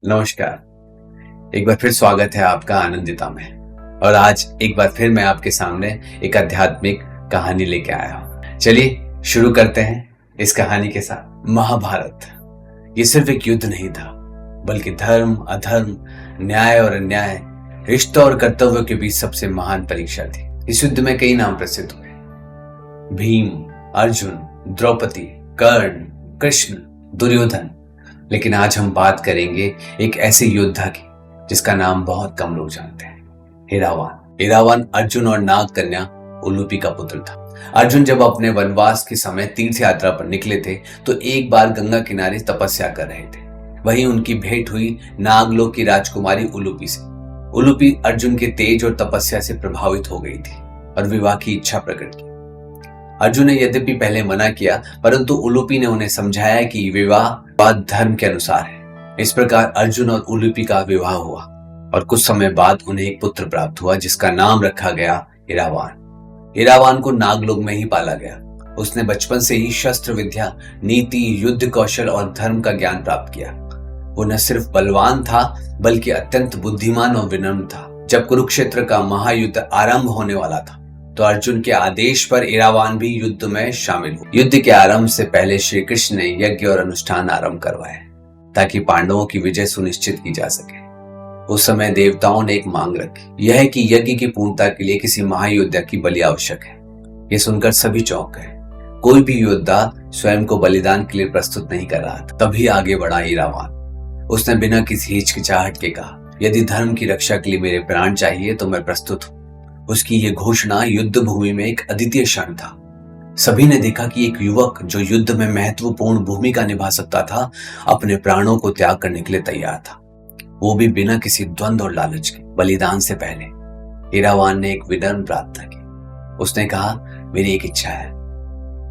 नमस्कार। एक बार फिर स्वागत है आपका आनंदिता में। और आज एक बार फिर मैं आपके सामने एक आध्यात्मिक कहानी लेके आया हूं। चलिए शुरू करते हैं इस कहानी के साथ। महाभारत ये सिर्फ एक युद्ध नहीं था, बल्कि धर्म, अधर्म, न्याय और अन्याय, रिश्तों और कर्तव्यों के बीच सबसे महान परीक्षा थी। इस युद्ध में कई नाम प्रसिद्ध हुए: भीम, अर्जुन, द्रौपदी, कर्ण, कृष्ण, दुर्योधन। लेकिन आज हम बात करेंगे एक ऐसे योद्धा की जिसका नाम बहुत कम लोग जानते हैं, इरावान। इरावान अर्जुन और नाग कन्या उलूपी का पुत्र था। अर्जुन जब अपने वनवास के समय तीर्थ यात्रा पर निकले थे तो एक बार गंगा किनारे तपस्या कर रहे थे। वहीं उनकी भेंट हुई नागलोक की राजकुमारी उलूपी से। उलूपी अर्जुन के तेज और तपस्या से प्रभावित हो गई थी और विवाह की इच्छा प्रकट की। अर्जुन ने यद्यपि पहले मना किया, परंतु उलूपी ने उन्हें समझाया कि विवाह धर्म के अनुसार है। इस प्रकार अर्जुन और उलूपी का विवाह हुआ और कुछ समय बाद उन्हें एक पुत्र प्राप्त हुआ जिसका नाम रखा गया इरावान। इरावान को नागलोक में ही पाला गया। उसने बचपन से ही शस्त्र विद्या, नीति, युद्ध कौशल और धर्म का ज्ञान प्राप्त किया। वो न सिर्फ बलवान था बल्कि अत्यंत बुद्धिमान और विनम्र था। जब कुरुक्षेत्र का महायुद्ध आरंभ होने वाला था तो अर्जुन के आदेश पर इरावान भी युद्ध में शामिल हुआ। युद्ध के आरंभ से पहले श्री कृष्ण ने यज्ञ और अनुष्ठान आरंभ करवाए ताकि पांडवों की विजय सुनिश्चित की जा सके। उस समय देवताओं ने एक मांग रखी, यह है कि यज्ञ की पूर्णता के लिए किसी महायोद्धा की बलि आवश्यक है। यह सुनकर सभी चौंक गए। कोई भी योद्धा स्वयं को बलिदान के लिए प्रस्तुत नहीं कर रहा था। तभी आगे बढ़ा इरावान। उसने बिना किसी हिचकिचाहट के कहा, यदि धर्म की रक्षा के लिए मेरे प्राण चाहिए तो मैं प्रस्तुत हूं। उसकी ये घोषणा युद्ध भूमि में एक अद्वितीय क्षण था। सभी ने देखा कि एक युवक जो युद्ध में महत्वपूर्ण भूमिका निभा सकता था, अपने प्राणों को त्याग करने के लिए तैयार था, वो भी बिना किसी द्वंद्व और लालच के। बलिदान से पहले इरावान ने एक विनम्र प्रार्थना की। उसने कहा, मेरी एक इच्छा है।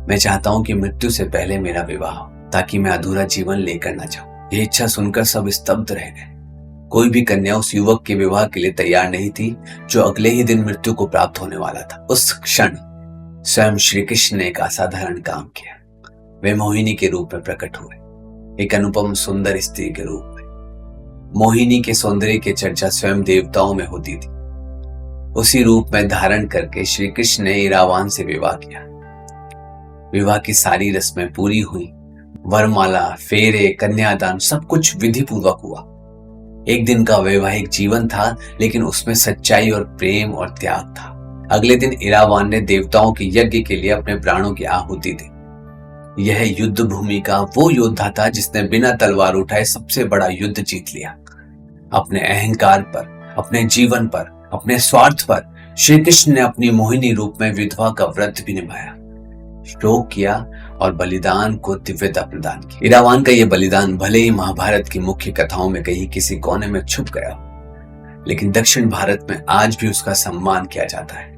मैं चाहता हूं कि मृत्यु से पहले मेरा विवाह हो ताकि मैं अधूरा जीवन लेकर न जाऊं। यह इच्छा सुनकर सब स्तब्ध रह गए। कोई भी कन्या उस युवक के विवाह के लिए तैयार नहीं थी जो अगले ही दिन मृत्यु को प्राप्त होने वाला था। उस क्षण स्वयं श्री कृष्ण ने एक असाधारण काम किया। वे मोहिनी के रूप में प्रकट हुए, एक अनुपम सुंदर स्त्री के रूप में। मोहिनी के सौंदर्य की चर्चा स्वयं देवताओं में होती थी। उसी रूप में धारण करके श्री कृष्ण ने इरावान से विवाह किया। विवाह की सारी रस्में पूरी हुई। वरमाला, फेरे, कन्यादान सब कुछ विधि पूर्वक हुआ। एक दिन का वैवाहिक जीवन था, लेकिन उसमें सच्चाई और प्रेम और त्याग था। अगले दिन इरावान ने देवताओं के यज्ञ के लिए अपने प्राणों की आहुति दी। यह युद्ध भूमि का वो योद्धा था जिसने बिना तलवार उठाए सबसे बड़ा युद्ध जीत लिया। अपने अहंकार पर, अपने जीवन पर, अपने स्वार्थ पर श्री कृष्ण ने अपनी मोहिनी रूप में विधवा का व्रत भी निभाया, शोक किया और बलिदान को दिव्यता प्रदान की। इरावान का यह बलिदान भले ही महाभारत की मुख्य कथाओं में कहीं किसी कोने में छुप गया, लेकिन दक्षिण भारत में आज भी उसका सम्मान किया जाता है।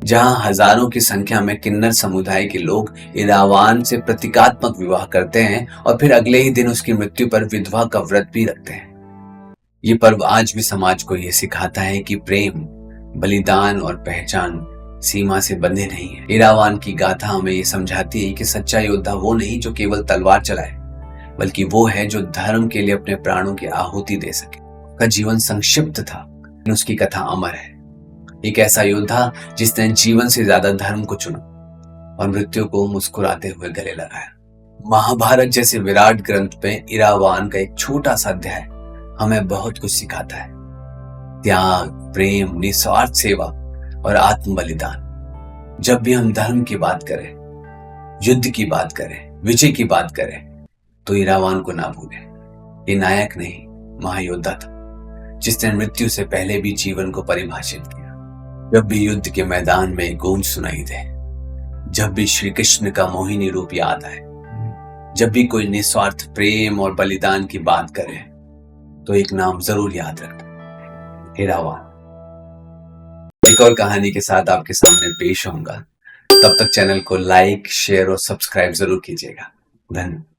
जहां हजारों की संख्या में किन्नर समुदाय के लोग इरावान से प्रतीकात्मक विवाह करते हैं और फिर अगले ही दिन उसकी मृत्यु पर विधवा का व्रत भी रखते हैं। ये पर्व आज भी समाज को यह सिखाता है कि प्रेम, बलिदान और पहचान सीमा से बंधे नहीं है। इरावान की गाथा हमें ये समझाती है कि सच्चा योद्धा वो नहीं जो केवल तलवार चलाए, बल्कि वो है जो धर्म के लिए अपने प्राणों की आहुति दे सके। उसका जीवन संक्षिप्त था, लेकिन उसकी कथा अमर है। एक ऐसा योद्धा जिसने जीवन से ज्यादा धर्म को चुना और मृत्यु को मुस्कुराते हुए गले लगाया। महाभारत जैसे विराट ग्रंथ में इरावान का एक छोटा सा अध्याय हमें बहुत कुछ सिखाता है। त्याग, प्रेम, निस्वार्थ सेवा और आत्म बलिदान। जब भी हम धर्म की बात करें, युद्ध की बात करें, विजय की बात करें, तो इरावान को ना भूलें। ये नायक नहीं, महायोद्धा था जिसने मृत्यु से पहले भी जीवन को परिभाषित किया। जब भी युद्ध के मैदान में गूंज सुनाई दे, जब भी श्री कृष्ण का मोहिनी रूप याद आए, जब भी कोई निस्वार्थ प्रेम और बलिदान की बात करे, तो एक नाम जरूर याद रखना, इरावान। एक और कहानी के साथ आपके सामने पेश होऊंगा। तब तक चैनल को लाइक, शेयर और सब्सक्राइब जरूर कीजिएगा। धन्यवाद।